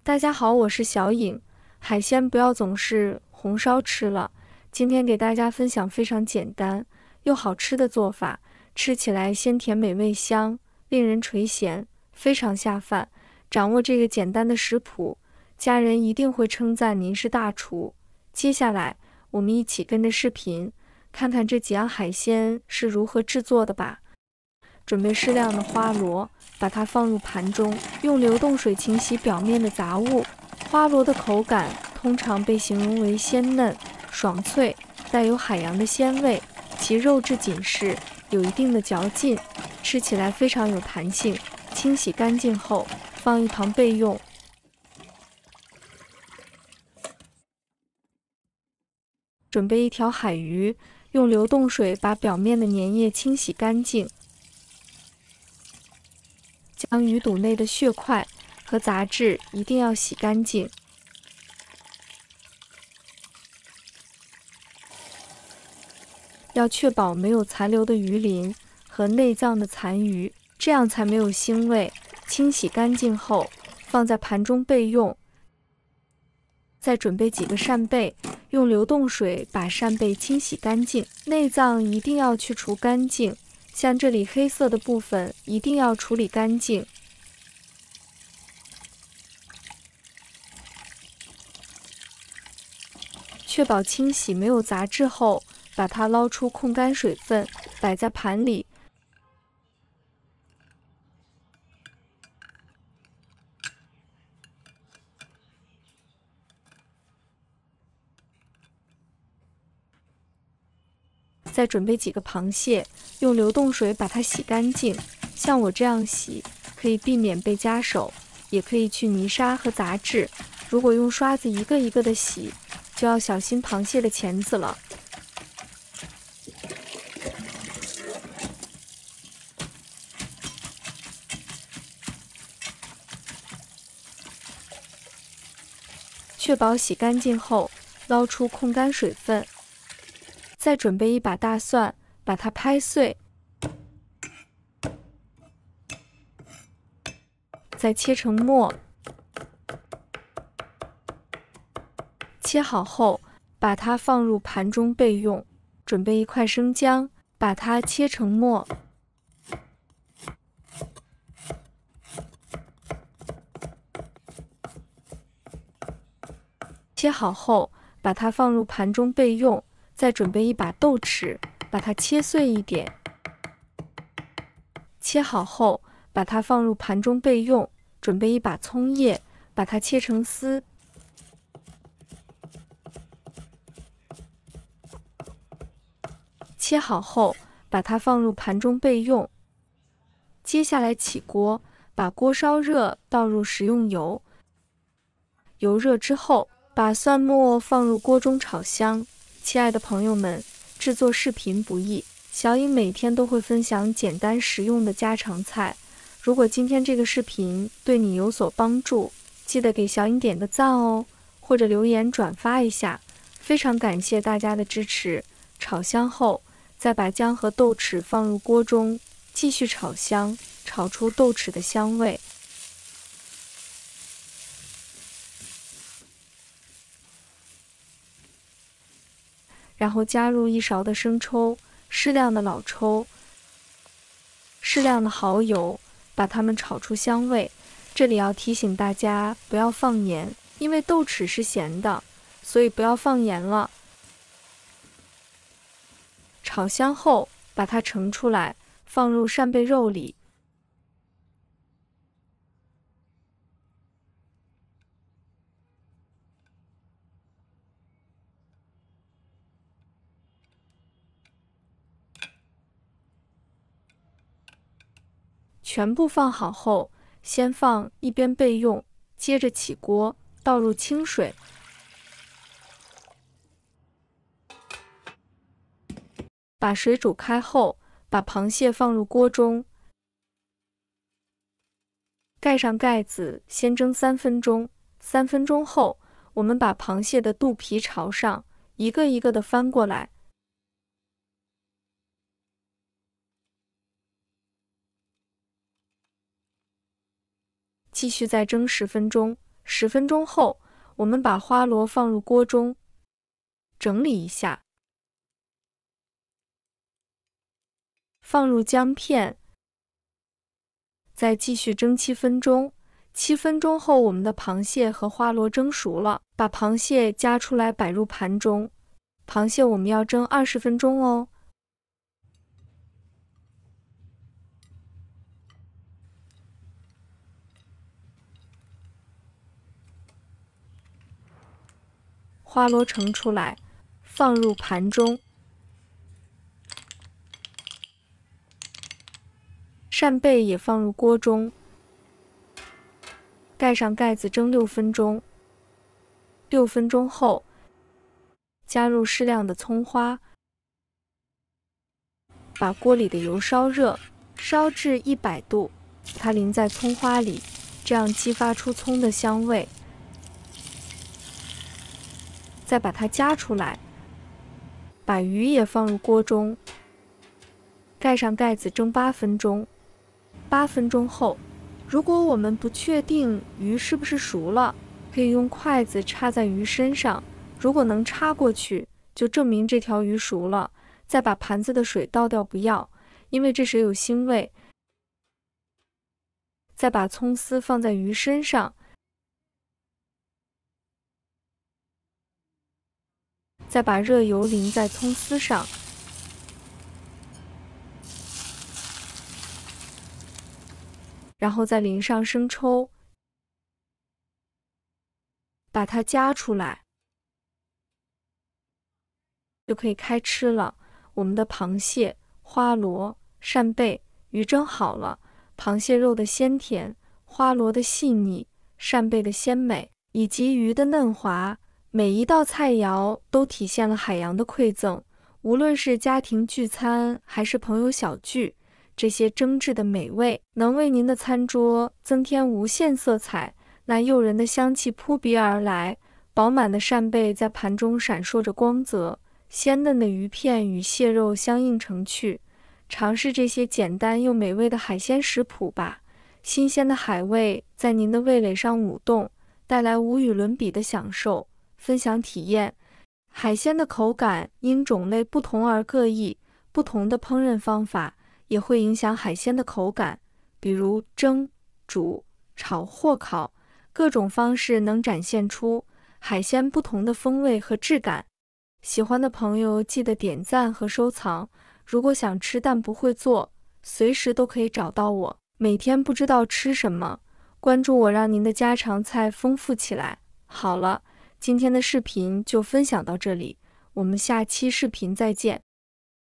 大家好，我是小颖。海鲜不要总是红烧吃了，今天给大家分享非常简单又好吃的做法，吃起来鲜甜美味香，令人垂涎，非常下饭。掌握这个简单的食谱，家人一定会称赞您是大厨。接下来，我们一起跟着视频，看看这几样海鲜是如何制作的吧。准备适量的花螺，把它放入盘中，用流动水清洗表面的杂物。花螺的口感通常被形容为鲜嫩、爽脆，带有海洋的鲜味，其肉质紧实，有一定的嚼劲，吃起来非常有弹性。清洗干净后，放一旁备用。准备一条海鱼，用流动水把表面的粘液清洗干净。将鱼肚内的血块和杂质一定要洗干净。要确保没有残留的鱼鳞和内脏的残余，这样才没有腥味。清洗干净后，放在盘中备用。再准备几个扇贝，用流动水把扇贝清洗干净，内脏一定要去除干净。像这里黑色的部分一定要处理干净。确保清洗没有杂质后，把它捞出控干水分，摆在盘里。再准备几个螃蟹，用流动水把它洗干净。像我这样洗，可以避免被夹手，也可以去泥沙和杂质。如果用刷子一个一个的洗，就要小心螃蟹的钳子了。确保洗干净后，捞出控干水分。再准备一把大蒜，把它拍碎，再切成末。切好后，把它放入盘中备用。准备一块生姜，把它切成末。切好后，把它放入盘中备用。再准备一把豆豉，把它切碎一点。切好后，把它放入盘中备用。准备一把葱叶，把它切成丝。切好后，把它放入盘中备用。接下来起锅，把锅烧热，倒入食用油。油热之后，把蒜末放入锅中炒香。亲爱的朋友们，制作视频不易，小颖每天都会分享简单实用的家常菜。如果今天这个视频对你有所帮助，记得给小颖点个赞哦，或者留言转发一下。非常感谢大家的支持。炒香后，再把姜和豆豉放入锅中，继续炒香，炒出豆豉的香味。然后加入1勺的生抽，适量的老抽，适量的蚝油，把它们炒出香味。这里要提醒大家不要放盐，因为豆豉是咸的，所以不要放盐了。炒香后，把它盛出来，放入扇贝肉里。全部放好后，先放一边备用，接着起锅，倒入清水，把水煮开后，把螃蟹放入锅中，盖上盖子，先蒸3分钟。3分钟后，我们把螃蟹的肚皮朝上，一个一个的翻过来。继续再蒸10分钟， 10分钟后，我们把花螺放入锅中，整理一下，放入姜片，再继续蒸7分钟。7分钟后，我们的螃蟹和花螺蒸熟了，把螃蟹夹出来摆入盘中。螃蟹我们要蒸20分钟哦。花螺盛出来，放入盘中。扇贝也放入锅中，盖上盖子蒸6分钟。6分钟后，加入适量的葱花，把锅里的油烧热，烧至100度，它淋在葱花里，这样激发出葱的香味。再把它夹出来，把鱼也放入锅中，盖上盖子蒸8分钟。8分钟后，如果我们不确定鱼是不是熟了，可以用筷子插在鱼身上，如果能插过去，就证明这条鱼熟了。再把盘子的水倒掉，不要，因为这水有腥味。再把葱丝放在鱼身上，再把热油淋在葱丝上，然后再淋上生抽，把它夹出来，就可以开吃了。我们的螃蟹、花螺、扇贝、鱼蒸好了，螃蟹肉的鲜甜，花螺的细腻，扇贝的鲜美，以及鱼的嫩滑。每一道菜肴都体现了海洋的馈赠，无论是家庭聚餐还是朋友小聚，这些精致的美味能为您的餐桌增添无限色彩。那诱人的香气扑鼻而来，饱满的扇贝在盘中闪烁着光泽，鲜嫩的鱼片与蟹肉相映成趣。尝试这些简单又美味的海鲜食谱吧，新鲜的海味在您的味蕾上舞动，带来无与伦比的享受。分享体验，海鲜的口感因种类不同而各异，不同的烹饪方法也会影响海鲜的口感，比如蒸、煮、炒或烤，各种方式能展现出海鲜不同的风味和质感。喜欢的朋友记得点赞和收藏。如果想吃但不会做，随时都可以找到我。每天不知道吃什么，关注我，让您的家常菜丰富起来。好了，今天的视频就分享到这里，我们下期视频再见。